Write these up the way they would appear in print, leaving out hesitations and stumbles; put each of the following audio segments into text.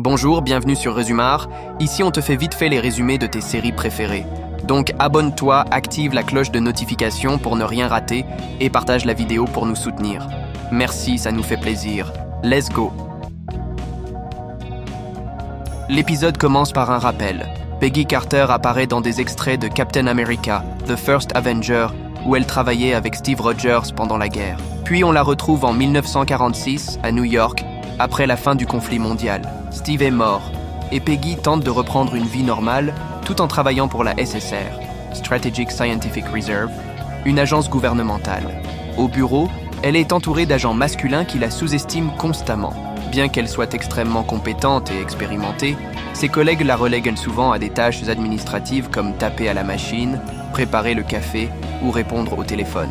Bonjour, bienvenue sur Résumar. Ici, on te fait vite fait les résumés de tes séries préférées. Donc abonne-toi, active la cloche de notification pour ne rien rater et partage la vidéo pour nous soutenir. Merci, ça nous fait plaisir. Let's go! L'épisode commence par un rappel. Peggy Carter apparaît dans des extraits de Captain America, The First Avenger, où elle travaillait avec Steve Rogers pendant la guerre. Puis on la retrouve en 1946, à New York, après la fin du conflit mondial. Steve est mort, et Peggy tente de reprendre une vie normale tout en travaillant pour la SSR, Strategic Scientific Reserve, une agence gouvernementale. Au bureau, elle est entourée d'agents masculins qui la sous-estiment constamment. Bien qu'elle soit extrêmement compétente et expérimentée, ses collègues la relèguent souvent à des tâches administratives comme taper à la machine, préparer le café ou répondre au téléphone.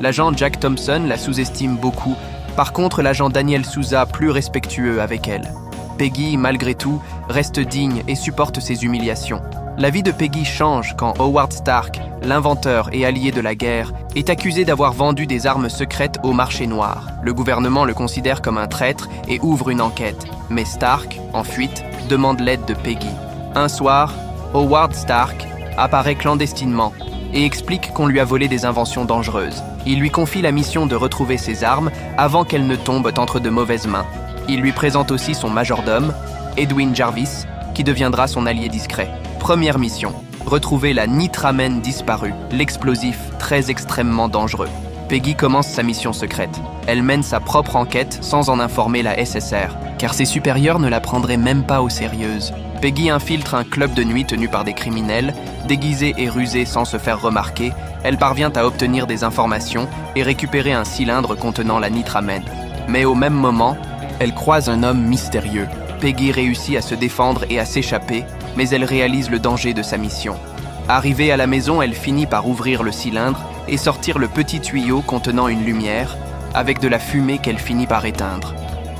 L'agent Jack Thompson la sous-estime beaucoup. Par contre, l'agent Daniel Souza, plus respectueux avec elle. Peggy, malgré tout, reste digne et supporte ses humiliations. La vie de Peggy change quand Howard Stark, l'inventeur et allié de la guerre, est accusé d'avoir vendu des armes secrètes au marché noir. Le gouvernement le considère comme un traître et ouvre une enquête. Mais Stark, en fuite, demande l'aide de Peggy. Un soir, Howard Stark apparaît clandestinement et explique qu'on lui a volé des inventions dangereuses. Il lui confie la mission de retrouver ses armes avant qu'elles ne tombent entre de mauvaises mains. Il lui présente aussi son majordome, Edwin Jarvis, qui deviendra son allié discret. Première mission, retrouver la nitramène disparue, l'explosif très extrêmement dangereux. Peggy commence sa mission secrète. Elle mène sa propre enquête sans en informer la SSR, car ses supérieurs ne la prendraient même pas au sérieux. Peggy infiltre un club de nuit tenu par des criminels. Déguisée et rusée sans se faire remarquer, elle parvient à obtenir des informations et récupérer un cylindre contenant la nitramène. Mais au même moment, elle croise un homme mystérieux. Peggy réussit à se défendre et à s'échapper, mais elle réalise le danger de sa mission. Arrivée à la maison, elle finit par ouvrir le cylindre et sortir le petit tuyau contenant une lumière, avec de la fumée qu'elle finit par éteindre.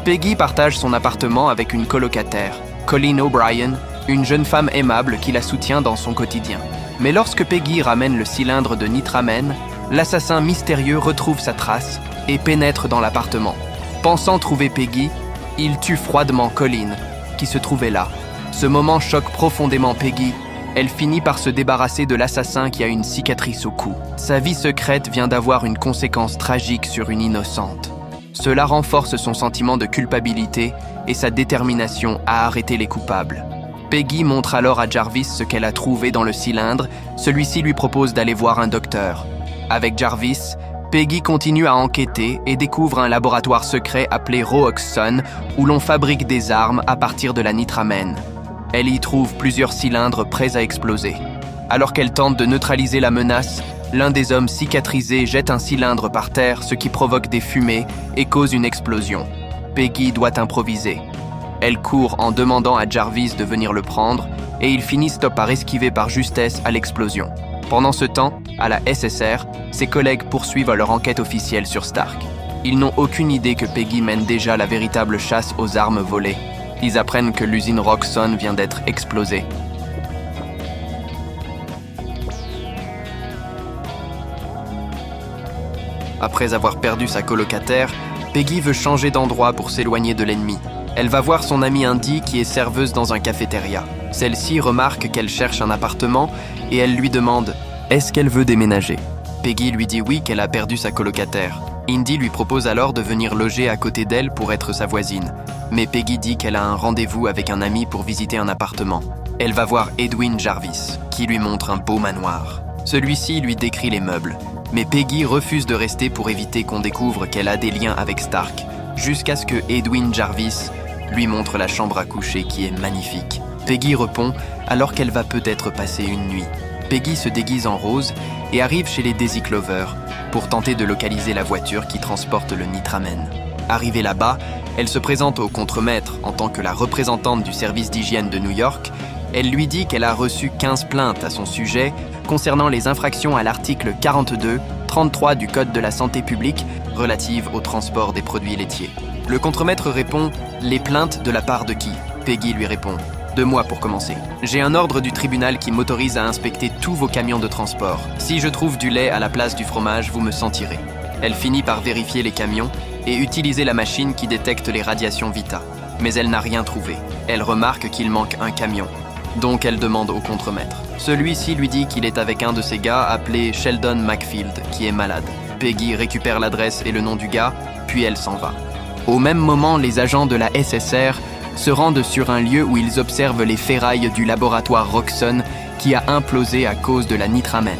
Peggy partage son appartement avec une colocataire, Colleen O'Brien, une jeune femme aimable qui la soutient dans son quotidien. Mais lorsque Peggy ramène le cylindre de nitramène, l'assassin mystérieux retrouve sa trace et pénètre dans l'appartement. Pensant trouver Peggy, il tue froidement Colleen, qui se trouvait là. Ce moment choque profondément Peggy. Elle finit par se débarrasser de l'assassin qui a une cicatrice au cou. Sa vie secrète vient d'avoir une conséquence tragique sur une innocente. Cela renforce son sentiment de culpabilité et sa détermination à arrêter les coupables. Peggy montre alors à Jarvis ce qu'elle a trouvé dans le cylindre. Celui-ci lui propose d'aller voir un docteur. Avec Jarvis, Peggy continue à enquêter et découvre un laboratoire secret appelé Roxxon où l'on fabrique des armes à partir de la nitramène. Elle y trouve plusieurs cylindres prêts à exploser. Alors qu'elle tente de neutraliser la menace, l'un des hommes cicatrisés jette un cylindre par terre, ce qui provoque des fumées et cause une explosion. Peggy doit improviser. Elle court en demandant à Jarvis de venir le prendre et ils finissent par esquiver par justesse à l'explosion. Pendant ce temps, à la SSR, ses collègues poursuivent leur enquête officielle sur Stark. Ils n'ont aucune idée que Peggy mène déjà la véritable chasse aux armes volées. Ils apprennent que l'usine Roxxon vient d'être explosée. Après avoir perdu sa colocataire, Peggy veut changer d'endroit pour s'éloigner de l'ennemi. Elle va voir son amie Indy qui est serveuse dans un cafétéria. Celle-ci remarque qu'elle cherche un appartement et elle lui demande « Est-ce qu'elle veut déménager ?» Peggy lui dit oui, qu'elle a perdu sa colocataire. Indy lui propose alors de venir loger à côté d'elle pour être sa voisine. Mais Peggy dit qu'elle a un rendez-vous avec un ami pour visiter un appartement. Elle va voir Edwin Jarvis, qui lui montre un beau manoir. Celui-ci lui décrit les meubles. Mais Peggy refuse de rester pour éviter qu'on découvre qu'elle a des liens avec Stark, jusqu'à ce que Edwin Jarvis lui montre la chambre à coucher qui est magnifique. Peggy répond alors qu'elle va peut-être passer une nuit. Peggy se déguise en rose et arrive chez les Daisy Clover pour tenter de localiser la voiture qui transporte le nitramène. Arrivée là-bas, elle se présente au contremaître en tant que la représentante du service d'hygiène de New York. Elle lui dit qu'elle a reçu 15 plaintes à son sujet concernant les infractions à l'article 42-33 du Code de la santé publique relative au transport des produits laitiers. Le contremaître répond « Les plaintes de la part de qui ?» Peggy lui répond « De moi pour commencer. J'ai un ordre du tribunal qui m'autorise à inspecter tous vos camions de transport. Si je trouve du lait à la place du fromage, vous me sentirez. » Elle finit par vérifier les camions et utiliser la machine qui détecte les radiations Vita. Mais elle n'a rien trouvé. Elle remarque qu'il manque un camion. Donc elle demande au contremaître. Celui-ci lui dit qu'il est avec un de ses gars appelé Sheldon McField, qui est malade. Peggy récupère l'adresse et le nom du gars, puis elle s'en va. Au même moment, les agents de la SSR se rendent sur un lieu où ils observent les ferrailles du laboratoire Roxxon qui a implosé à cause de la nitramène.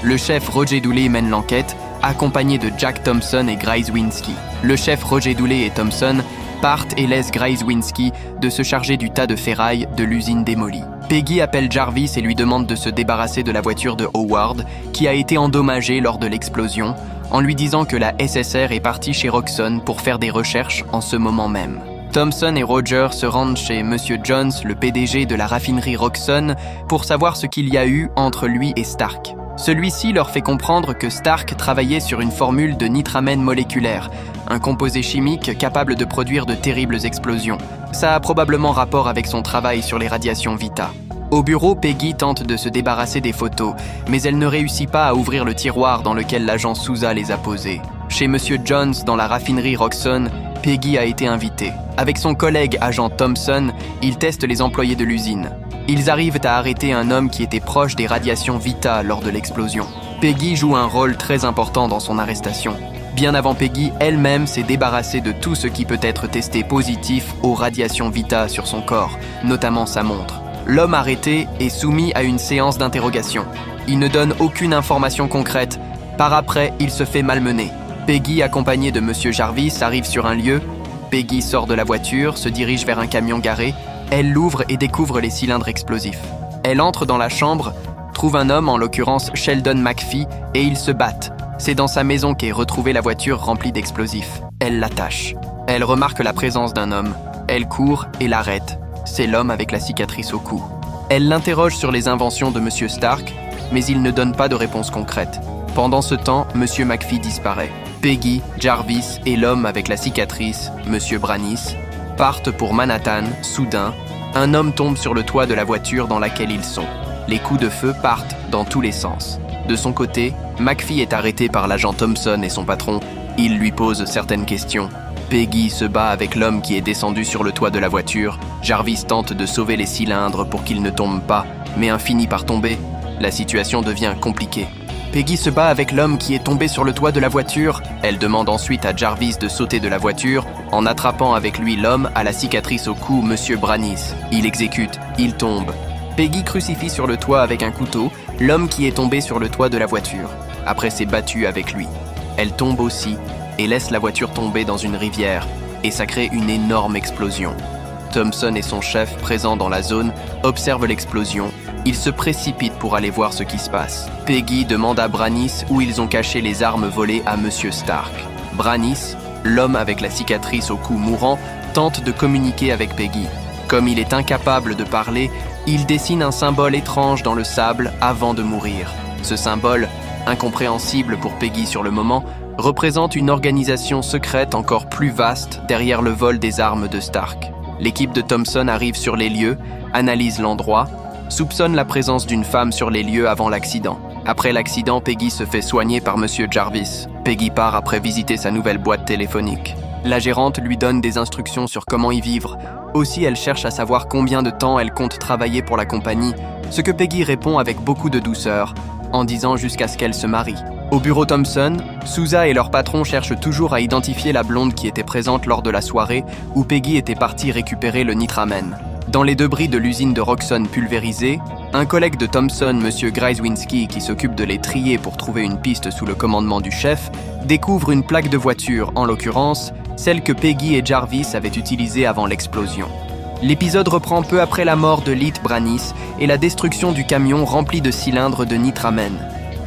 Le chef Roger Dooley mène l'enquête, accompagné de Jack Thompson et Grace Winsky. Le chef Roger Dooley et Thompson partent et laissent Grace Winsky de se charger du tas de ferraille de l'usine démolie. Peggy appelle Jarvis et lui demande de se débarrasser de la voiture de Howard, qui a été endommagée lors de l'explosion, en lui disant que la SSR est partie chez Roxxon pour faire des recherches en ce moment même. Thompson et Roger se rendent chez Monsieur Jones, le PDG de la raffinerie Roxxon, pour savoir ce qu'il y a eu entre lui et Stark. Celui-ci leur fait comprendre que Stark travaillait sur une formule de nitramène moléculaire, un composé chimique capable de produire de terribles explosions. Ça a probablement rapport avec son travail sur les radiations Vita. Au bureau, Peggy tente de se débarrasser des photos, mais elle ne réussit pas à ouvrir le tiroir dans lequel l'agent Sousa les a posées. Chez Monsieur Jones, dans la raffinerie Roxxon, Peggy a été invitée. Avec son collègue agent Thompson, ils testent les employés de l'usine. Ils arrivent à arrêter un homme qui était proche des radiations Vita lors de l'explosion. Peggy joue un rôle très important dans son arrestation. Bien avant Peggy, elle-même s'est débarrassée de tout ce qui peut être testé positif aux radiations Vita sur son corps, notamment sa montre. L'homme arrêté est soumis à une séance d'interrogation. Il ne donne aucune information concrète. Par après, il se fait malmener. Peggy, accompagnée de Monsieur Jarvis, arrive sur un lieu. Peggy sort de la voiture, se dirige vers un camion garé. Elle l'ouvre et découvre les cylindres explosifs. Elle entre dans la chambre, trouve un homme, en l'occurrence Sheldon McPhee, et ils se battent. C'est dans sa maison qu'est retrouvée la voiture remplie d'explosifs. Elle l'attache. Elle remarque la présence d'un homme. Elle court et l'arrête. C'est l'homme avec la cicatrice au cou. Elle l'interroge sur les inventions de Monsieur Stark, mais il ne donne pas de réponse concrète. Pendant ce temps, Monsieur McPhee disparaît. Peggy, Jarvis et l'homme avec la cicatrice, Monsieur Branis, partent pour Manhattan. Soudain, un homme tombe sur le toit de la voiture dans laquelle ils sont. Les coups de feu partent dans tous les sens. De son côté, McPhee est arrêté par l'agent Thompson et son patron. Il lui pose certaines questions. Peggy se bat avec l'homme qui est descendu sur le toit de la voiture. Jarvis tente de sauver les cylindres pour qu'ils ne tombent pas, mais un finit par tomber. La situation devient compliquée. Peggy se bat avec l'homme qui est tombé sur le toit de la voiture. Elle demande ensuite à Jarvis de sauter de la voiture, en attrapant avec lui l'homme à la cicatrice au cou, Monsieur Branis. Il exécute, il tombe. Peggy crucifie sur le toit avec un couteau l'homme qui est tombé sur le toit de la voiture. Après s'est battue avec lui. Elle tombe aussi et laisse la voiture tomber dans une rivière, et ça crée une énorme explosion. Thompson et son chef, présents dans la zone, observent l'explosion. Ils se précipitent pour aller voir ce qui se passe. Peggy demande à Branis où ils ont caché les armes volées à Monsieur Stark. Branis, l'homme avec la cicatrice au cou mourant, tente de communiquer avec Peggy. Comme il est incapable de parler, il dessine un symbole étrange dans le sable avant de mourir. Ce symbole, incompréhensible pour Peggy sur le moment, représente une organisation secrète encore plus vaste derrière le vol des armes de Stark. L'équipe de Thompson arrive sur les lieux, analyse l'endroit, soupçonne la présence d'une femme sur les lieux avant l'accident. Après l'accident, Peggy se fait soigner par Monsieur Jarvis. Peggy part après visiter sa nouvelle boîte téléphonique. La gérante lui donne des instructions sur comment y vivre. Aussi, elle cherche à savoir combien de temps elle compte travailler pour la compagnie, ce que Peggy répond avec beaucoup de douceur, en disant jusqu'à ce qu'elle se marie. Au bureau Thompson, Sousa et leur patron cherchent toujours à identifier la blonde qui était présente lors de la soirée où Peggy était partie récupérer le nitramène. Dans les débris de l'usine de Roxxon pulvérisée, un collègue de Thompson, Monsieur Grzywinski, qui s'occupe de les trier pour trouver une piste sous le commandement du chef, découvre une plaque de voiture, en l'occurrence, celle que Peggy et Jarvis avaient utilisée avant l'explosion. L'épisode reprend peu après la mort de Leet Branis et la destruction du camion rempli de cylindres de nitramène.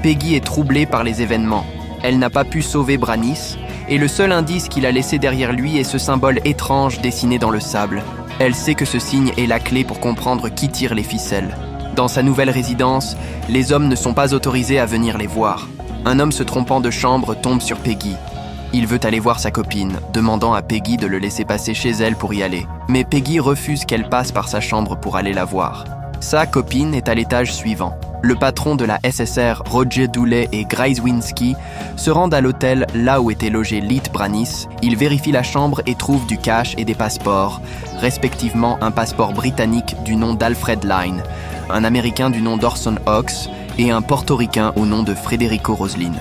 Peggy est troublée par les événements. Elle n'a pas pu sauver Branis, et le seul indice qu'il a laissé derrière lui est ce symbole étrange dessiné dans le sable. Elle sait que ce signe est la clé pour comprendre qui tire les ficelles. Dans sa nouvelle résidence, les hommes ne sont pas autorisés à venir les voir. Un homme se trompant de chambre tombe sur Peggy. Il veut aller voir sa copine, demandant à Peggy de le laisser passer chez elle pour y aller. Mais Peggy refuse qu'elle passe par sa chambre pour aller la voir. Sa copine est à l'étage suivant. Le patron de la SSR, Roger Dooley et Grajewinski, se rendent à l'hôtel là où était logé Leet Branis. Ils vérifient la chambre et trouvent du cash et des passeports, respectivement un passeport britannique du nom d'Alfred Line, un Américain du nom d'Orson Hawks et un Portoricain au nom de Federico Roslin.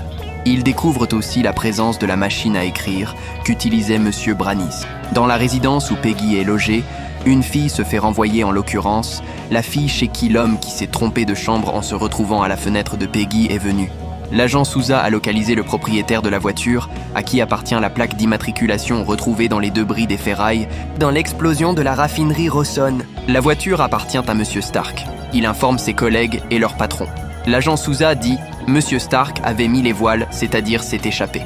Ils découvrent aussi la présence de la machine à écrire qu'utilisait M. Branis. Dans la résidence où Peggy est logée, une fille se fait renvoyer, en l'occurrence, la fille chez qui l'homme qui s'est trompé de chambre en se retrouvant à la fenêtre de Peggy est venu. L'agent Souza a localisé le propriétaire de la voiture, à qui appartient la plaque d'immatriculation retrouvée dans les débris des ferrailles dans l'explosion de la raffinerie Rawson. La voiture appartient à M. Stark. Il informe ses collègues et leur patron. L'agent Souza dit « Monsieur Stark avait mis les voiles, c'est-à-dire s'est échappé ».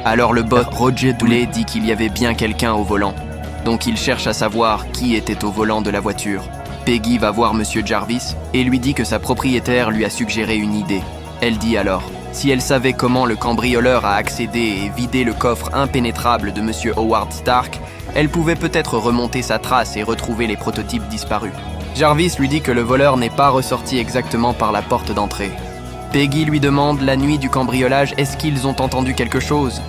Alors le boss Roger Dooley dit qu'il y avait bien quelqu'un au volant. Donc il cherche à savoir qui était au volant de la voiture. Peggy va voir Monsieur Jarvis et lui dit que sa propriétaire lui a suggéré une idée. Elle dit alors, si elle savait comment le cambrioleur a accédé et vidé le coffre impénétrable de Monsieur Howard Stark, elle pouvait peut-être remonter sa trace et retrouver les prototypes disparus. Jarvis lui dit que le voleur n'est pas ressorti exactement par la porte d'entrée. Peggy lui demande la nuit du cambriolage, est-ce qu'ils ont entendu quelque chose ?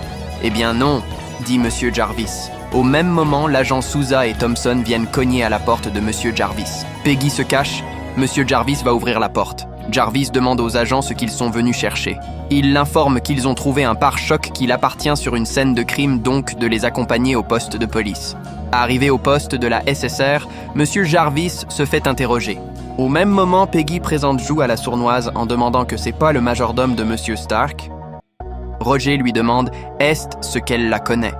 Eh bien non, dit Monsieur Jarvis. Au même moment, l'agent Souza et Thompson viennent cogner à la porte de Monsieur Jarvis. Peggy se cache, Monsieur Jarvis va ouvrir la porte. Jarvis demande aux agents ce qu'ils sont venus chercher. Il l'informe qu'ils ont trouvé un pare-choc qu'il appartient sur une scène de crime, donc de les accompagner au poste de police. Arrivé au poste de la SSR, Monsieur Jarvis se fait interroger. Au même moment, Peggy présente joue à la sournoise en demandant que c'est pas le majordome de Monsieur Stark. Roger lui demande est-ce ce qu'elle la connaît.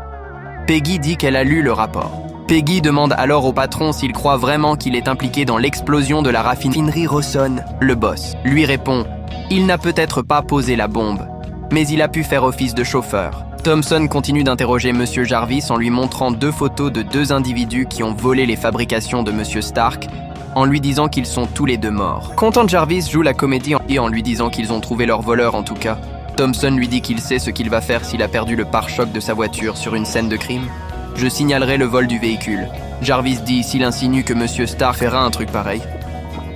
Peggy dit qu'elle a lu le rapport. Peggy demande alors au patron s'il croit vraiment qu'il est impliqué dans l'explosion de la raffinerie Rawson. Le boss lui répond « Il n'a peut-être pas posé la bombe, mais il a pu faire office de chauffeur ». Thompson continue d'interroger Monsieur Jarvis en lui montrant 2 photos de 2 individus qui ont volé les fabrications de Monsieur Stark, en lui disant qu'ils sont tous les 2 morts. Content, Jarvis joue la comédie en lui disant qu'ils ont trouvé leur voleur en tout cas. Thompson lui dit qu'il sait ce qu'il va faire s'il a perdu le pare-choc de sa voiture sur une scène de crime. Je signalerai le vol du véhicule. Jarvis dit s'il insinue que Monsieur Stark fera un truc pareil.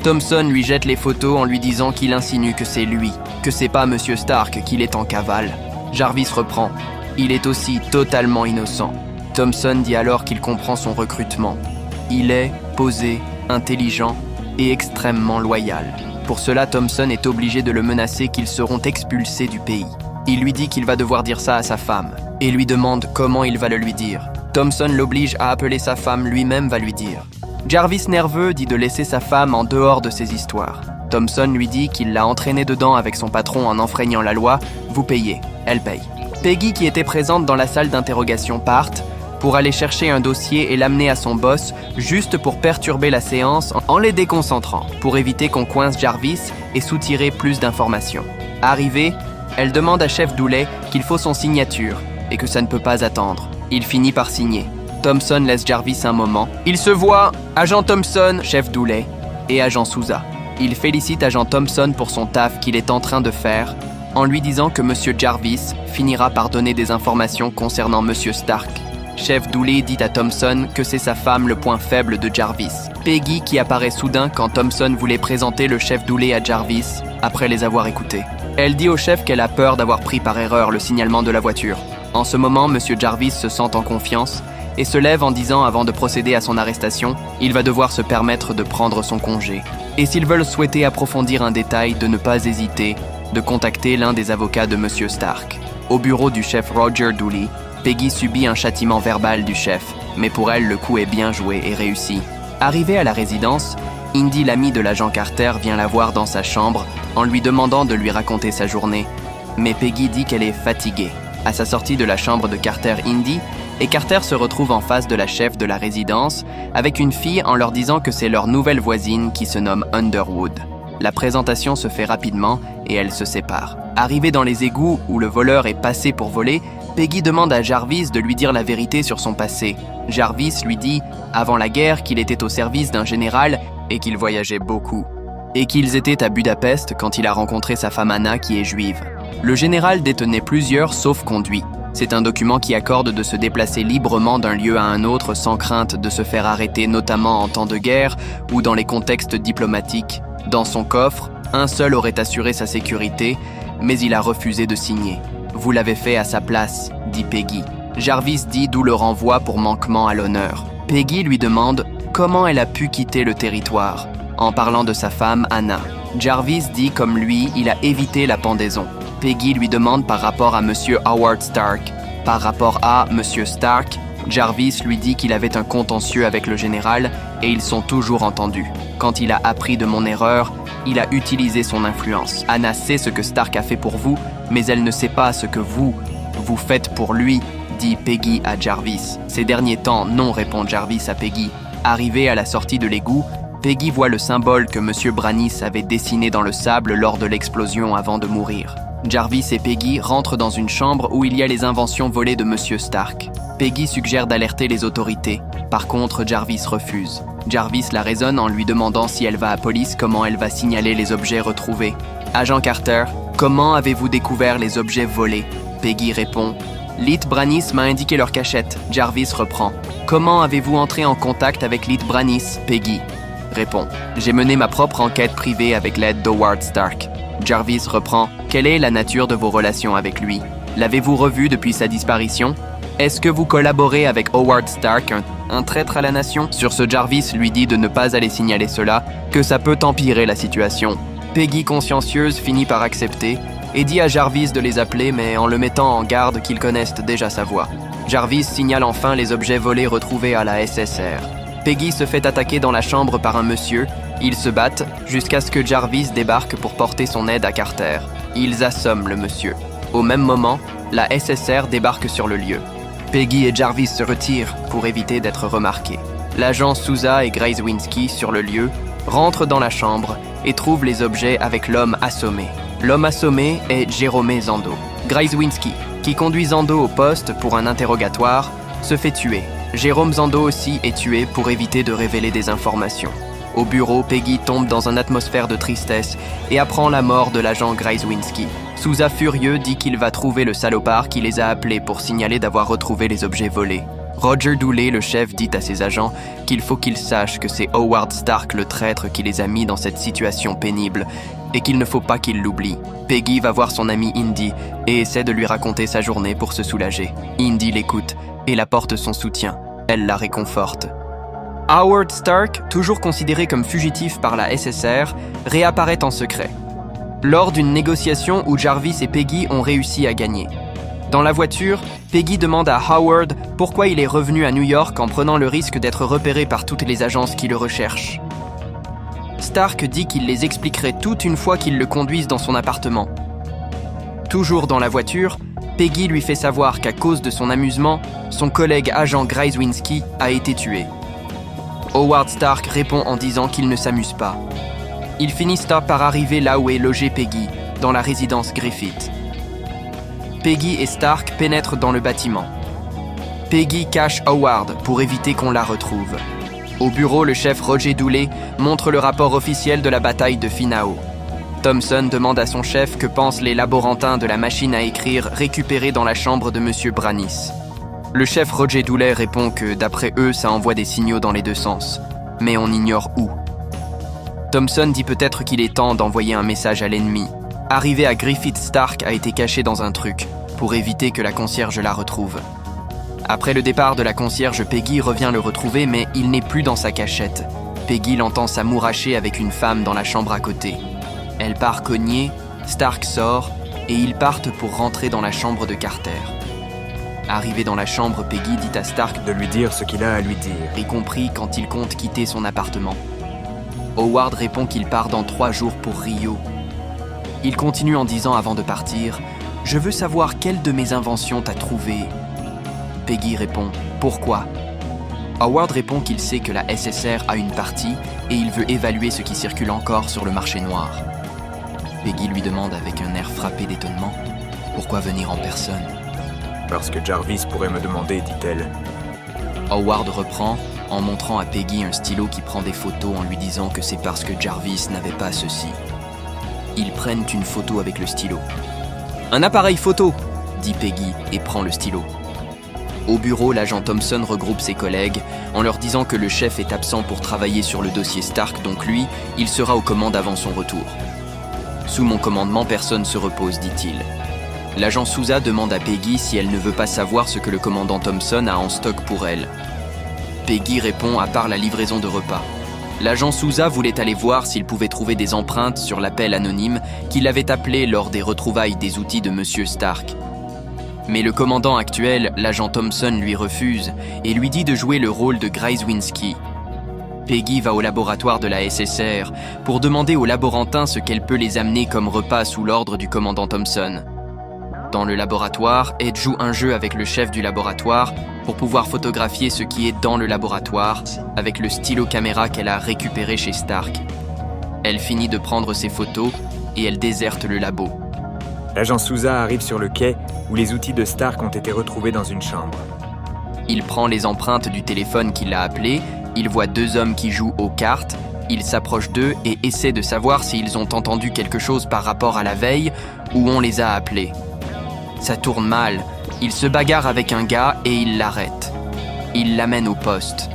Thompson lui jette les photos en lui disant qu'il insinue que c'est lui, que c'est pas Monsieur Stark, qu'il est en cavale. Jarvis reprend. Il est aussi totalement innocent. Thompson dit alors qu'il comprend son recrutement. Il est posé, intelligent et extrêmement loyal. Pour cela, Thompson est obligé de le menacer qu'ils seront expulsés du pays. Il lui dit qu'il va devoir dire ça à sa femme et lui demande comment il va le lui dire. Thompson l'oblige à appeler sa femme, lui-même va lui dire. Jarvis, nerveux, dit de laisser sa femme en dehors de ces histoires. Thompson lui dit qu'il l'a entraîné dedans avec son patron en enfreignant la loi. Vous payez. Elle paye. Peggy, qui était présente dans la salle d'interrogation, part pour aller chercher un dossier et l'amener à son boss, juste pour perturber la séance en les déconcentrant, pour éviter qu'on coince Jarvis et soutirer plus d'informations. Arrivée, elle demande à Chef Dooley qu'il faut son signature et que ça ne peut pas attendre. Il finit par signer. Thompson laisse Jarvis un moment. Il se voit, agent Thompson, Chef Dooley, et agent Souza. Il félicite agent Thompson pour son taf qu'il est en train de faire, en lui disant que Monsieur Jarvis finira par donner des informations concernant Monsieur Stark. Chef Dooley dit à Thompson que c'est sa femme le point faible de Jarvis. Peggy qui apparaît soudain quand Thompson voulait présenter le chef Dooley à Jarvis après les avoir écoutés. Elle dit au chef qu'elle a peur d'avoir pris par erreur le signalement de la voiture. En ce moment, Monsieur Jarvis se sent en confiance et se lève en disant avant de procéder à son arrestation, il va devoir se permettre de prendre son congé. Et s'ils veulent souhaiter approfondir un détail, de ne pas hésiter de contacter l'un des avocats de Monsieur Stark. Au bureau du chef Roger Dooley, Peggy subit un châtiment verbal du chef, mais pour elle, le coup est bien joué et réussi. Arrivée à la résidence, Indy, l'ami de l'agent Carter, vient la voir dans sa chambre en lui demandant de lui raconter sa journée. Mais Peggy dit qu'elle est fatiguée. À sa sortie de la chambre de Carter, Indy et Carter se retrouvent en face de la chef de la résidence avec une fille en leur disant que c'est leur nouvelle voisine qui se nomme Underwood. La présentation se fait rapidement et elles se séparent. Arrivée dans les égouts où le voleur est passé pour voler, Peggy demande à Jarvis de lui dire la vérité sur son passé. Jarvis lui dit, avant la guerre, qu'il était au service d'un général et qu'il voyageait beaucoup. Et qu'ils étaient à Budapest quand il a rencontré sa femme Anna qui est juive. Le général détenait plusieurs sauf-conduits. C'est un document qui accorde de se déplacer librement d'un lieu à un autre sans crainte de se faire arrêter, notamment en temps de guerre ou dans les contextes diplomatiques. Dans son coffre, un seul aurait assuré sa sécurité, mais il a refusé de signer. « Vous l'avez fait à sa place », dit Peggy. Jarvis dit d'où le renvoi pour manquement à l'honneur. Peggy lui demande comment elle a pu quitter le territoire, en parlant de sa femme, Anna. Jarvis dit comme lui, il a évité la pendaison. Peggy lui demande par rapport à Monsieur Howard Stark. Par rapport à Monsieur Stark, Jarvis lui dit qu'il avait un contentieux avec le général et ils sont toujours entendus. Quand il a appris de mon erreur, il a utilisé son influence. Anna sait ce que Stark a fait pour vous, mais elle ne sait pas ce que vous faites pour lui, dit Peggy à Jarvis. Ces derniers temps, non, répond Jarvis à Peggy. Arrivé à la sortie de l'égout, Peggy voit le symbole que Monsieur Branis avait dessiné dans le sable lors de l'explosion avant de mourir. Jarvis et Peggy rentrent dans une chambre où il y a les inventions volées de Monsieur Stark. Peggy suggère d'alerter les autorités. Par contre, Jarvis refuse. Jarvis la raisonne en lui demandant si elle va à police, comment elle va signaler les objets retrouvés. Agent Carter, comment avez-vous découvert les objets volés? Peggy répond. Leet Branis m'a indiqué leur cachette. Jarvis reprend. Comment avez-vous entré en contact avec Leet Branis? Peggy répond. J'ai mené ma propre enquête privée avec l'aide d'Howard Stark. Jarvis reprend. Quelle est la nature de vos relations avec lui? L'avez-vous revu depuis sa disparition? Est-ce que vous collaborez avec Howard Stark, un traître à la nation? Sur ce, Jarvis lui dit de ne pas aller signaler cela, que ça peut empirer la situation. Peggy, consciencieuse, finit par accepter et dit à Jarvis de les appeler, mais en le mettant en garde qu'ils connaissent déjà sa voix. Jarvis signale enfin les objets volés retrouvés à la SSR. Peggy se fait attaquer dans la chambre par un monsieur. Ils se battent jusqu'à ce que Jarvis débarque pour porter son aide à Carter. Ils assomment le monsieur. Au même moment, la SSR débarque sur le lieu. Peggy et Jarvis se retirent pour éviter d'être remarqués. L'agent Souza et Grace Winsky, sur le lieu, rentrent dans la chambre et trouvent les objets avec l'homme assommé. L'homme assommé est Jérôme Zando. Grace Winsky, qui conduit Zando au poste pour un interrogatoire, se fait tuer. Jérôme Zando aussi est tué pour éviter de révéler des informations. Au bureau, Peggy tombe dans une atmosphère de tristesse et apprend la mort de l'agent Grace Winsky. Souza, furieux, dit qu'il va trouver le salopard qui les a appelés pour signaler d'avoir retrouvé les objets volés. Roger Dooley, le chef, dit à ses agents qu'il faut qu'ils sachent que c'est Howard Stark, le traître, qui les a mis dans cette situation pénible et qu'il ne faut pas qu'ils l'oublient. Peggy va voir son amie Indy et essaie de lui raconter sa journée pour se soulager. Indy l'écoute et apporte son soutien. Elle la réconforte. Howard Stark, toujours considéré comme fugitif par la SSR, réapparaît en secret, lors d'une négociation où Jarvis et Peggy ont réussi à gagner. Dans la voiture, Peggy demande à Howard pourquoi il est revenu à New York en prenant le risque d'être repéré par toutes les agences qui le recherchent. Stark dit qu'il les expliquerait toutes une fois qu'ils le conduisent dans son appartement. Toujours dans la voiture, Peggy lui fait savoir qu'à cause de son amusement, son collègue agent Grace Winsky a été tué. Howard Stark répond en disant qu'il ne s'amuse pas. Ils finissent par arriver là où est logée Peggy, dans la résidence Griffith. Peggy et Stark pénètrent dans le bâtiment. Peggy cache Howard pour éviter qu'on la retrouve. Au bureau, le chef Roger Dooley montre le rapport officiel de la bataille de Finao. Thompson demande à son chef que pensent les laborantins de la machine à écrire récupérée dans la chambre de Monsieur Branis. Le chef Roger Dooley répond que, d'après eux, ça envoie des signaux dans les deux sens, mais on ignore où. Thompson dit peut-être qu'il est temps d'envoyer un message à l'ennemi. Arrivé à Griffith, Stark a été caché dans un truc, pour éviter que la concierge la retrouve. Après le départ de la concierge, Peggy revient le retrouver, mais il n'est plus dans sa cachette. Peggy l'entend s'amouracher avec une femme dans la chambre à côté. Elle part cogner, Stark sort, et ils partent pour rentrer dans la chambre de Carter. Arrivé dans la chambre, Peggy dit à Stark de lui dire ce qu'il a à lui dire, y compris quand il compte quitter son appartement. Howard répond qu'il part dans 3 jours pour Rio. Il continue en disant avant de partir « Je veux savoir quelle de mes inventions t'as trouvé. » Peggy répond « Pourquoi ?» Howard répond qu'il sait que la SSR a une partie et il veut évaluer ce qui circule encore sur le marché noir. Peggy lui demande avec un air frappé d'étonnement « Pourquoi venir en personne ?» Parce que Jarvis pourrait me demander, dit-elle. Howard reprend en montrant à Peggy un stylo qui prend des photos en lui disant que c'est parce que Jarvis n'avait pas ceci. Ils prennent une photo avec le stylo. « Un appareil photo !» dit Peggy et prend le stylo. Au bureau, l'agent Thompson regroupe ses collègues en leur disant que le chef est absent pour travailler sur le dossier Stark, donc lui, il sera aux commandes avant son retour. Sous mon commandement, personne se repose, dit-il. L'agent Sousa demande à Peggy si elle ne veut pas savoir ce que le commandant Thompson a en stock pour elle. Peggy répond à part la livraison de repas. L'agent Sousa voulait aller voir s'il pouvait trouver des empreintes sur l'appel anonyme qu'il avait appelé lors des retrouvailles des outils de Monsieur Stark. Mais le commandant actuel, l'agent Thompson, lui refuse et lui dit de jouer le rôle de Grzywinski. Peggy va au laboratoire de la SSR pour demander aux laborantins ce qu'elle peut les amener comme repas sous l'ordre du commandant Thompson. Dans le laboratoire, Ed joue un jeu avec le chef du laboratoire pour pouvoir photographier ce qui est dans le laboratoire avec le stylo caméra qu'elle a récupéré chez Stark. Elle finit de prendre ses photos et elle déserte le labo. L'agent Sousa arrive sur le quai où les outils de Stark ont été retrouvés dans une chambre. Il prend les empreintes du téléphone qui l'a appelé, il voit 2 hommes qui jouent aux cartes, il s'approche d'eux et essaie de savoir s'ils ont entendu quelque chose par rapport à la veille ou on les a appelés. Ça tourne mal, il se bagarre avec un gars et il l'arrête. Il l'amène au poste.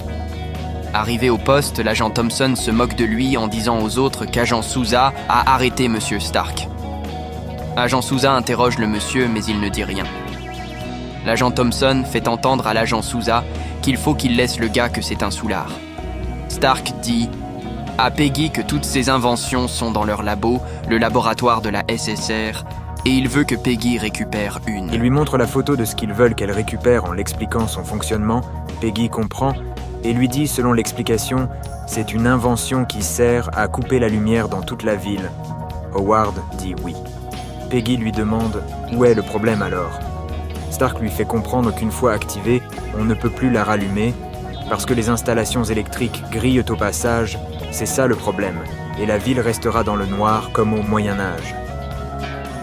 Arrivé au poste, l'agent Thompson se moque de lui en disant aux autres qu'agent Sousa a arrêté Monsieur Stark. Agent Sousa interroge le monsieur, mais il ne dit rien. L'agent Thompson fait entendre à l'agent Sousa qu'il faut qu'il laisse le gars que c'est un soulard. Stark dit à Peggy que toutes ses inventions sont dans leur labo, le laboratoire de la SSR, et il veut que Peggy récupère une. Il lui montre la photo de ce qu'ils veulent qu'elle récupère en l'expliquant son fonctionnement. Peggy comprend et lui dit, selon l'explication, c'est une invention qui sert à couper la lumière dans toute la ville. Howard dit oui. Peggy lui demande où est le problème alors. Stark lui fait comprendre qu'une fois activée, on ne peut plus la rallumer parce que les installations électriques grillent au passage, c'est ça le problème, et la ville restera dans le noir comme au Moyen-Âge.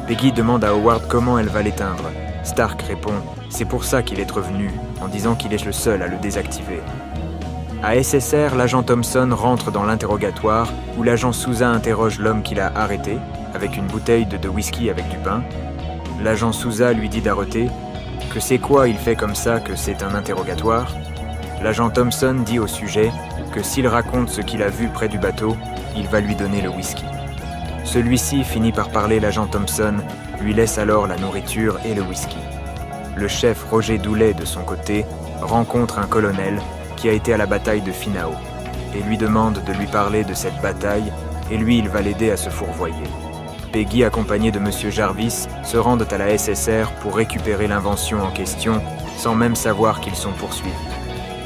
Peggy demande à Howard comment elle va l'éteindre. Stark répond « C'est pour ça qu'il est revenu », en disant qu'il est le seul à le désactiver. À SSR, l'agent Thompson rentre dans l'interrogatoire où l'agent Sousa interroge l'homme qu'il a arrêté, avec une bouteille de whisky avec du pain. L'agent Sousa lui dit d'arrêter, que c'est quoi il fait comme ça, que c'est un interrogatoire. L'agent Thompson dit au sujet que s'il raconte ce qu'il a vu près du bateau, il va lui donner le whisky. Celui-ci finit par parler l'agent Thompson, lui laisse alors la nourriture et le whisky. Le chef Roger Doulet, de son côté, rencontre un colonel qui a été à la bataille de Finao et lui demande de lui parler de cette bataille et lui, il va l'aider à se fourvoyer. Peggy, accompagnée de Monsieur Jarvis, se rendent à la SSR pour récupérer l'invention en question sans même savoir qu'ils sont poursuivis.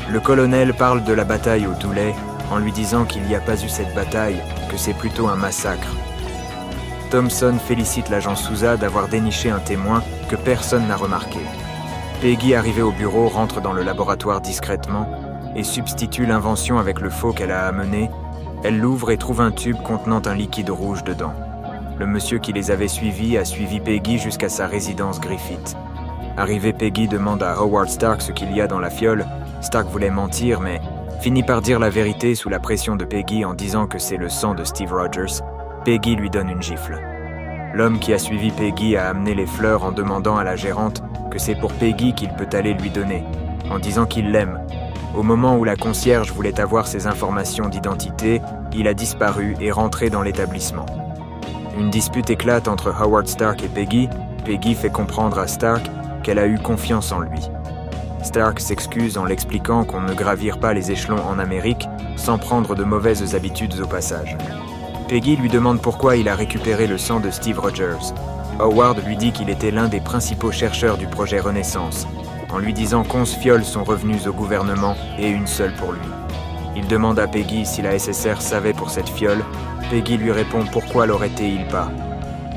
Le colonel parle de la bataille au Doulet en lui disant qu'il n'y a pas eu cette bataille, que c'est plutôt un massacre. Thompson félicite l'agent Sousa d'avoir déniché un témoin que personne n'a remarqué. Peggy, arrivée au bureau, rentre dans le laboratoire discrètement et substitue l'invention avec le faux qu'elle a amené. Elle l'ouvre et trouve un tube contenant un liquide rouge dedans. Le monsieur qui les avait suivis a suivi Peggy jusqu'à sa résidence Griffith. Arrivé, Peggy demande à Howard Stark ce qu'il y a dans la fiole. Stark voulait mentir, mais finit par dire la vérité sous la pression de Peggy en disant que c'est le sang de Steve Rogers. Peggy lui donne une gifle. L'homme qui a suivi Peggy a amené les fleurs en demandant à la gérante que c'est pour Peggy qu'il peut aller lui donner, en disant qu'il l'aime. Au moment où la concierge voulait avoir ses informations d'identité, il a disparu et rentré dans l'établissement. Une dispute éclate entre Howard Stark et Peggy. Peggy fait comprendre à Stark qu'elle a eu confiance en lui. Stark s'excuse en l'expliquant qu'on ne gravire pas les échelons en Amérique sans prendre de mauvaises habitudes au passage. Peggy lui demande pourquoi il a récupéré le sang de Steve Rogers. Howard lui dit qu'il était l'un des principaux chercheurs du projet Renaissance, en lui disant qu'11 fioles sont revenues au gouvernement et une seule pour lui. Il demande à Peggy si la SSR savait pour cette fiole. Peggy lui répond pourquoi l'aurait-il pas.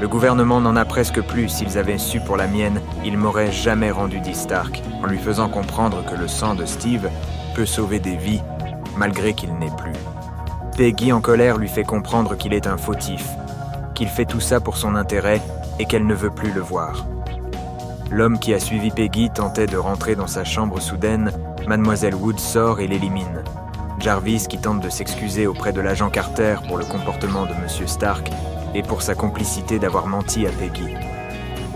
Le gouvernement n'en a presque plus, s'ils avaient su pour la mienne, ils m'auraient jamais rendu, dit Stark, en lui faisant comprendre que le sang de Steve peut sauver des vies, malgré qu'il n'ait plus. Peggy, en colère, lui fait comprendre qu'il est un fautif, qu'il fait tout ça pour son intérêt et qu'elle ne veut plus le voir. L'homme qui a suivi Peggy tentait de rentrer dans sa chambre soudaine. Mademoiselle Wood sort et l'élimine. Jarvis, qui tente de s'excuser auprès de l'agent Carter pour le comportement de Monsieur Stark et pour sa complicité d'avoir menti à Peggy.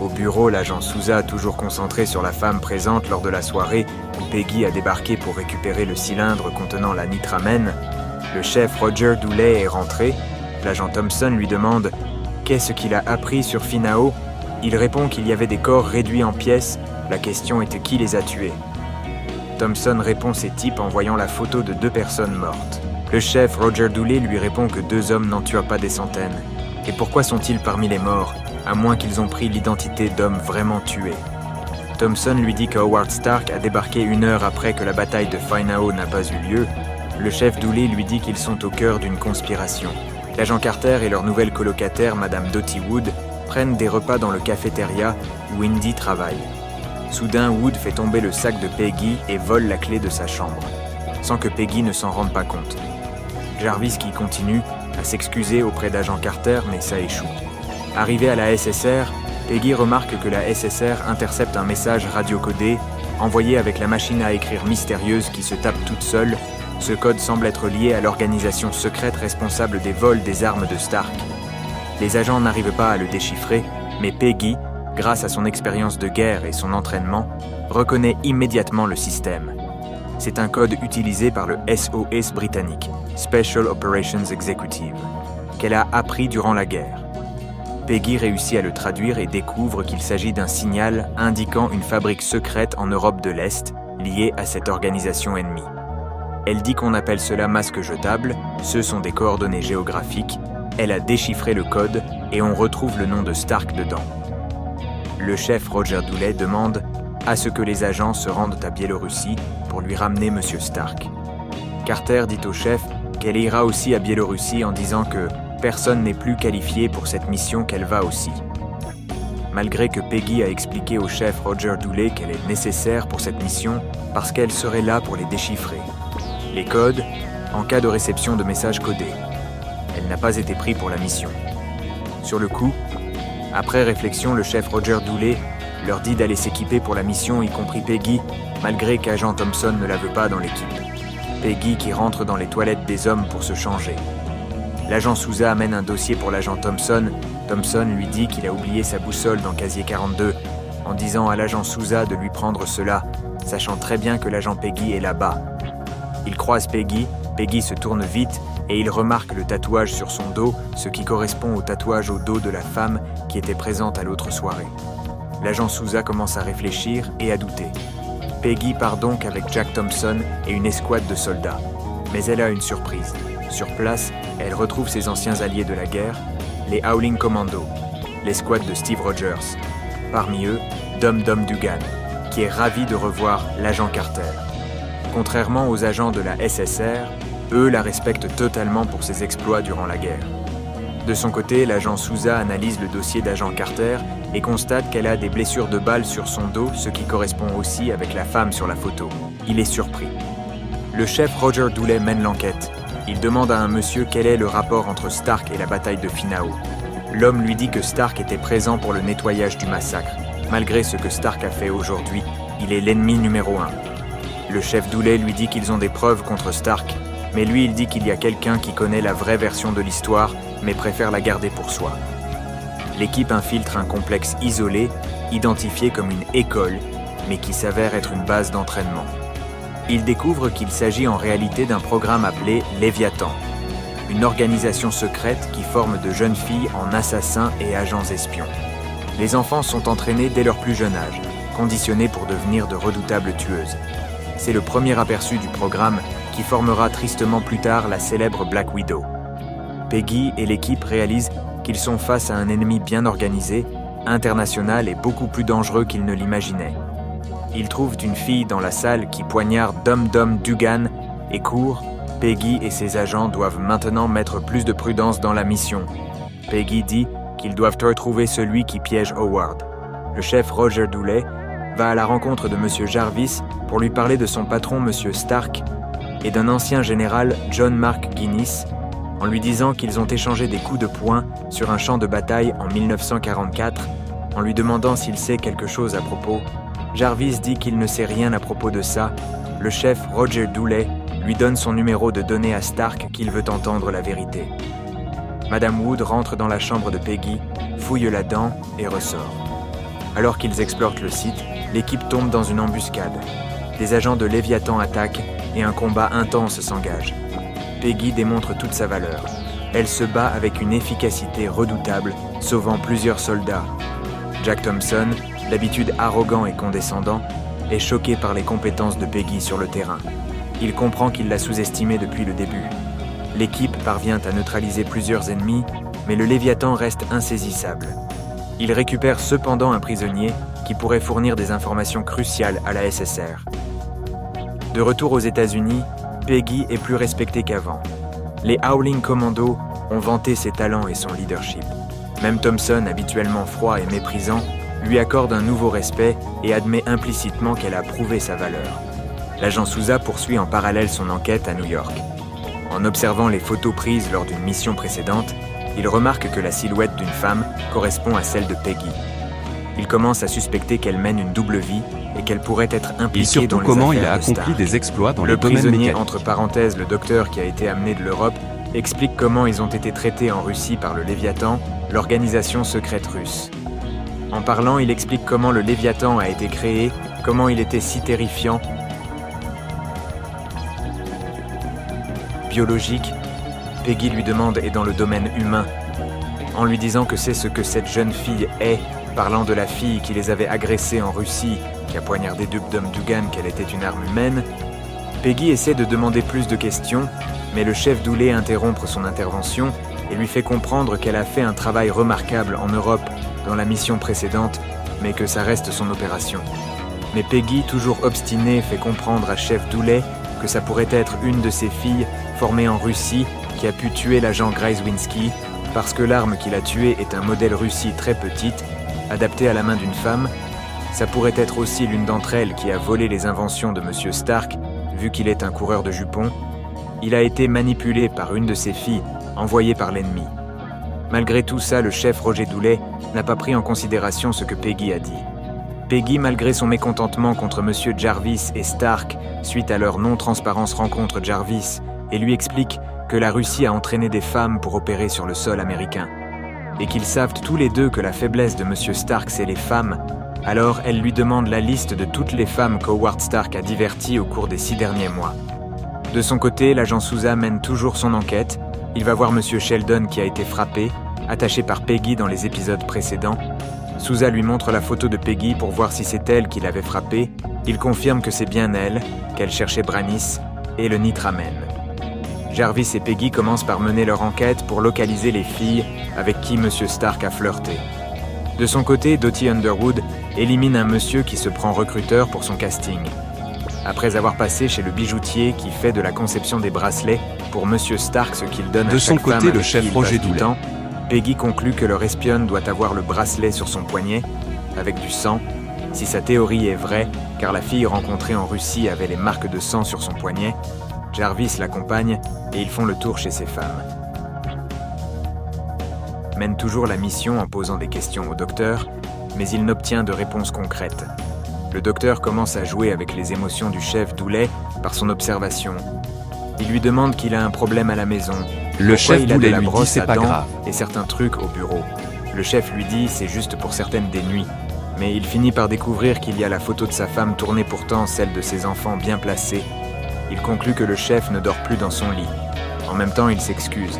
Au bureau, l'agent Sousa, toujours concentré sur la femme présente lors de la soirée où Peggy a débarqué pour récupérer le cylindre contenant la nitramène, le chef Roger Dooley est rentré. L'agent Thompson lui demande « Qu'est-ce qu'il a appris sur Finao ?» Il répond qu'il y avait des corps réduits en pièces. La question était qui les a tués. Thompson répond ces types en voyant la photo de 2 personnes mortes. Le chef Roger Dooley lui répond que 2 hommes n'en tuent pas des centaines. Et pourquoi sont-ils parmi les morts, à moins qu'ils ont pris l'identité d'hommes vraiment tués? Thompson lui dit que Howard Stark a débarqué 1 heure après que la bataille de Finao n'a pas eu lieu. Le chef Dooley lui dit qu'ils sont au cœur d'une conspiration. L'agent Carter et leur nouvelle colocataire, Madame Dottie Wood, prennent des repas dans le cafétéria où Indy travaille. Soudain, Wood fait tomber le sac de Peggy et vole la clé de sa chambre, sans que Peggy ne s'en rende pas compte. Jarvis qui continue à s'excuser auprès d'agent Carter, mais ça échoue. Arrivé à la SSR, Peggy remarque que la SSR intercepte un message radiocodé envoyé avec la machine à écrire mystérieuse qui se tape toute seule. Ce code semble être lié à l'organisation secrète responsable des vols des armes de Stark. Les agents n'arrivent pas à le déchiffrer, mais Peggy, grâce à son expérience de guerre et son entraînement, reconnaît immédiatement le système. C'est un code utilisé par le SOS britannique, Special Operations Executive, qu'elle a appris durant la guerre. Peggy réussit à le traduire et découvre qu'il s'agit d'un signal indiquant une fabrique secrète en Europe de l'Est, liée à cette organisation ennemie. Elle dit qu'on appelle cela masque jetable, ce sont des coordonnées géographiques, elle a déchiffré le code et on retrouve le nom de Stark dedans. Le chef Roger Dooley demande à ce que les agents se rendent à Biélorussie pour lui ramener M. Stark. Carter dit au chef qu'elle ira aussi à Biélorussie en disant que personne n'est plus qualifié pour cette mission qu'elle va aussi. Malgré que Peggy a expliqué au chef Roger Dooley qu'elle est nécessaire pour cette mission parce qu'elle serait là pour les déchiffrer. Les codes, en cas de réception de messages codés. Elle n'a pas été prise pour la mission. Sur le coup, après réflexion, le chef Roger Dooley leur dit d'aller s'équiper pour la mission, y compris Peggy, malgré qu'agent Thompson ne la veut pas dans l'équipe. Peggy qui rentre dans les toilettes des hommes pour se changer. L'agent Sousa amène un dossier pour l'agent Thompson. Thompson lui dit qu'il a oublié sa boussole dans casier 42, en disant à l'agent Sousa de lui prendre cela, sachant très bien que l'agent Peggy est là-bas. Il croise Peggy, Peggy se tourne vite et il remarque le tatouage sur son dos, ce qui correspond au tatouage au dos de la femme qui était présente à l'autre soirée. L'agent Sousa commence à réfléchir et à douter. Peggy part donc avec Jack Thompson et une escouade de soldats. Mais elle a une surprise. Sur place, elle retrouve ses anciens alliés de la guerre, les Howling Commandos, l'escouade de Steve Rogers. Parmi eux, Dum Dum Dugan, qui est ravi de revoir l'agent Carter. Contrairement aux agents de la SSR, eux la respectent totalement pour ses exploits durant la guerre. De son côté, l'agent Sousa analyse le dossier d'agent Carter et constate qu'elle a des blessures de balles sur son dos, ce qui correspond aussi avec la femme sur la photo. Il est surpris. Le chef Roger Dooley mène l'enquête. Il demande à un monsieur quel est le rapport entre Stark et la bataille de Finao. L'homme lui dit que Stark était présent pour le nettoyage du massacre. Malgré ce que Stark a fait aujourd'hui, il est l'ennemi numéro 1. Le chef Dooley lui dit qu'ils ont des preuves contre Stark, mais lui il dit qu'il y a quelqu'un qui connaît la vraie version de l'histoire, mais préfère la garder pour soi. L'équipe infiltre un complexe isolé, identifié comme une école, mais qui s'avère être une base d'entraînement. Ils découvrent qu'il s'agit en réalité d'un programme appelé Léviathan, une organisation secrète qui forme de jeunes filles en assassins et agents espions. Les enfants sont entraînés dès leur plus jeune âge, conditionnés pour devenir de redoutables tueuses. C'est le premier aperçu du programme qui formera tristement plus tard la célèbre Black Widow. Peggy et l'équipe réalisent qu'ils sont face à un ennemi bien organisé, international et beaucoup plus dangereux qu'ils ne l'imaginaient. Ils trouvent une fille dans la salle qui poignarde Dum Dum Dugan et court. Peggy et ses agents doivent maintenant mettre plus de prudence dans la mission. Peggy dit qu'ils doivent retrouver celui qui piège Howard. Le chef Roger Dooley va à la rencontre de M. Jarvis pour lui parler de son patron M. Stark et d'un ancien général John Mark Guinness, en lui disant qu'ils ont échangé des coups de poing sur un champ de bataille en 1944, en lui demandant s'il sait quelque chose à propos. Jarvis dit qu'il ne sait rien à propos de ça. Le chef Roger Dooley lui donne son numéro de données à Stark qu'il veut entendre la vérité. Madame Wood rentre dans la chambre de Peggy, fouille là-dedans et ressort. Alors qu'ils explorent le site, l'équipe tombe dans une embuscade. Des agents de Léviathan attaquent et un combat intense s'engage. Peggy démontre toute sa valeur. Elle se bat avec une efficacité redoutable, sauvant plusieurs soldats. Jack Thompson, d'habitude arrogant et condescendant, est choqué par les compétences de Peggy sur le terrain. Il comprend qu'il l'a sous-estimée depuis le début. L'équipe parvient à neutraliser plusieurs ennemis, mais le Léviathan reste insaisissable. Il récupère cependant un prisonnier qui pourrait fournir des informations cruciales à la SSR. De retour aux États-Unis, Peggy est plus respectée qu'avant. Les Howling Commandos ont vanté ses talents et son leadership. Même Thompson, habituellement froid et méprisant, lui accorde un nouveau respect et admet implicitement qu'elle a prouvé sa valeur. L'agent Souza poursuit en parallèle son enquête à New York. En observant les photos prises lors d'une mission précédente, il remarque que la silhouette d'une femme correspond à celle de Peggy. Il commence à suspecter qu'elle mène une double vie et qu'elle pourrait être impliquée dans les comment affaires il a de accompli Stark. des exploits dans Le le domaine prisonnier, mécanique. entre parenthèses le docteur qui a été amené de l'Europe, explique comment ils ont été traités en Russie par le Léviathan, l'organisation secrète russe. En parlant, il explique comment le Léviathan a été créé, comment il était si terrifiant, biologique. Peggy lui demande est dans le domaine humain. En lui disant que c'est ce que cette jeune fille est, parlant de la fille qui les avait agressés en Russie, qui a poignardé Dum Dugan qu'elle était une arme humaine, Peggy essaie de demander plus de questions, mais le chef Dooley interrompt son intervention et lui fait comprendre qu'elle a fait un travail remarquable en Europe dans la mission précédente, mais que ça reste son opération. Mais Peggy, toujours obstinée, fait comprendre à chef Dooley que ça pourrait être une de ses filles formée en Russie qui a pu tuer l'agent Grzezinski parce que l'arme qu'il a tuée est un modèle Russie très petite, adaptée à la main d'une femme. Ça pourrait être aussi l'une d'entre elles qui a volé les inventions de Monsieur Stark, vu qu'il est un coureur de jupons. Il a été manipulé par une de ses filles, envoyée par l'ennemi. Malgré tout ça, le chef Roger Dooley n'a pas pris en considération ce que Peggy a dit. Peggy, malgré son mécontentement contre Monsieur Jarvis et Stark suite à leur non-transparence rencontre Jarvis, et lui explique que la Russie a entraîné des femmes pour opérer sur le sol américain, et qu'ils savent tous les deux que la faiblesse de Monsieur Stark, c'est les femmes, alors elle lui demande la liste de toutes les femmes qu'Howard Stark a diverties au cours des 6 derniers mois. De son côté, l'agent Souza mène toujours son enquête. Il va voir Monsieur Sheldon qui a été frappé, attaché par Peggy dans les épisodes précédents. Souza lui montre la photo de Peggy pour voir si c'est elle qui l'avait frappée. Il confirme que c'est bien elle, qu'elle cherchait Branis, et le nitramène. Jarvis et Peggy commencent par mener leur enquête pour localiser les filles avec qui Monsieur Stark a flirté. De son côté, Dottie Underwood élimine un monsieur qui se prend recruteur pour son casting. Après avoir passé chez le bijoutier qui fait de la conception des bracelets pour Monsieur Stark ce qu'il donne à De chaque son côté, femme le avec chef qui il Roger passe du Dooley. temps, Peggy conclut que leur espionne doit avoir le bracelet sur son poignet, avec du sang, si sa théorie est vraie, car la fille rencontrée en Russie avait les marques de sang sur son poignet. Jarvis l'accompagne et ils font le tour chez ces femmes. Mène toujours la mission en posant des questions au docteur, mais il n'obtient de réponse concrète. Le docteur commence à jouer avec les émotions du chef Dooley par son observation. Il lui demande qu'il a un problème à la maison. Le Pourquoi chef il a de Dooley la lui dit brosse c'est à pas dents grave. et certains trucs au bureau. Le chef lui dit c'est juste pour certaines des nuits. Mais il finit par découvrir qu'il y a la photo de sa femme tournée pourtant celle de ses enfants bien placés. Il conclut que le chef ne dort plus dans son lit. En même temps, il s'excuse.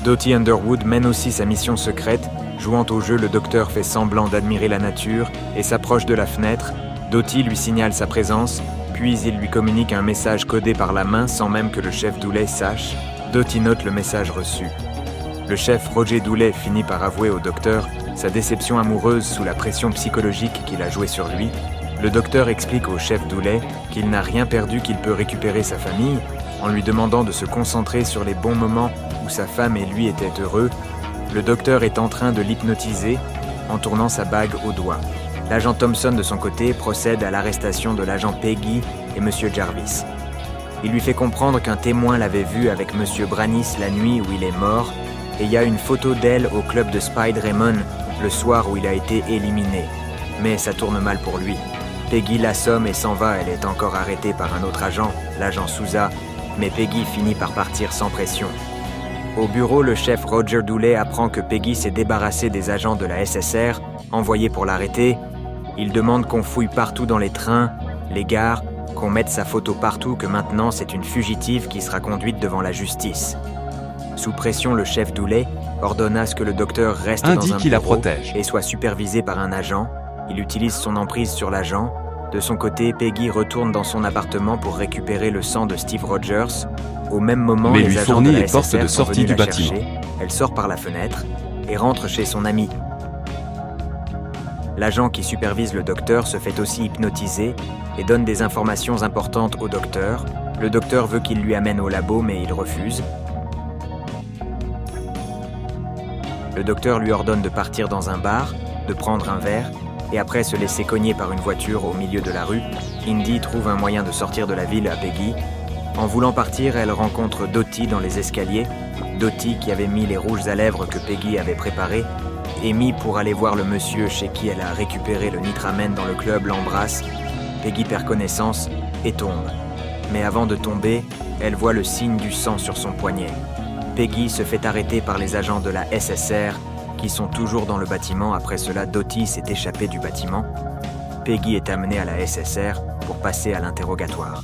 Dottie Underwood mène aussi sa mission secrète. Jouant au jeu, le docteur fait semblant d'admirer la nature et s'approche de la fenêtre. Dottie lui signale sa présence, puis il lui communique un message codé par la main sans même que le chef Dooley sache. Dottie note le message reçu. Le chef Roger Dooley finit par avouer au docteur sa déception amoureuse sous la pression psychologique qu'il a jouée sur lui. Le docteur explique au chef Dooley qu'il n'a rien perdu, qu'il peut récupérer sa famille, en lui demandant de se concentrer sur les bons moments où sa femme et lui étaient heureux. Le docteur est en train de l'hypnotiser en tournant sa bague au doigt. L'agent Thompson, de son côté, procède à l'arrestation de l'agent Peggy et Monsieur Jarvis. Il lui fait comprendre qu'un témoin l'avait vu avec Monsieur Branis la nuit où il est mort, et il y a une photo d'elle au club de Spider-Man le soir où il a été éliminé. Mais ça tourne mal pour lui. Peggy l'assomme et s'en va, elle est encore arrêtée par un autre agent, l'agent Souza, mais Peggy finit par partir sans pression. Au bureau, le chef Roger Dooley apprend que Peggy s'est débarrassée des agents de la SSR, envoyés pour l'arrêter. Il demande qu'on fouille partout dans les trains, les gares, qu'on mette sa photo partout, que maintenant c'est une fugitive qui sera conduite devant la justice. Sous pression, le chef Dooley ordonne à ce que le docteur reste dans un qui la bureau protège. et soit supervisé par un agent. Il utilise son emprise sur l'agent. De son côté, Peggy retourne dans son appartement pour récupérer le sang de Steve Rogers. Au même moment, Mais les lui agents fournit de la les portes SSR de sont sortie venus du la bâtiment. chercher. Elle sort par la fenêtre et rentre chez son ami. L'agent qui supervise le docteur se fait aussi hypnotiser et donne des informations importantes au docteur. Le docteur veut qu'il lui amène au labo, mais il refuse. Le docteur lui ordonne de partir dans un bar, de prendre un verre, et après se laisser cogner par une voiture au milieu de la rue. Indy trouve un moyen de sortir de la ville à Peggy. En voulant partir, elle rencontre Dottie dans les escaliers. Dottie, qui avait mis les rouges à lèvres que Peggy avait préparés, est mis pour aller voir le monsieur chez qui elle a récupéré le nitramène dans le club, l'embrasse. Peggy perd connaissance et tombe. Mais avant de tomber, elle voit le signe du sang sur son poignet. Peggy se fait arrêter par les agents de la SSR, qui sont toujours dans le bâtiment. Après cela, Dottie s'est échappée du bâtiment. Peggy est amenée à la SSR pour passer à l'interrogatoire.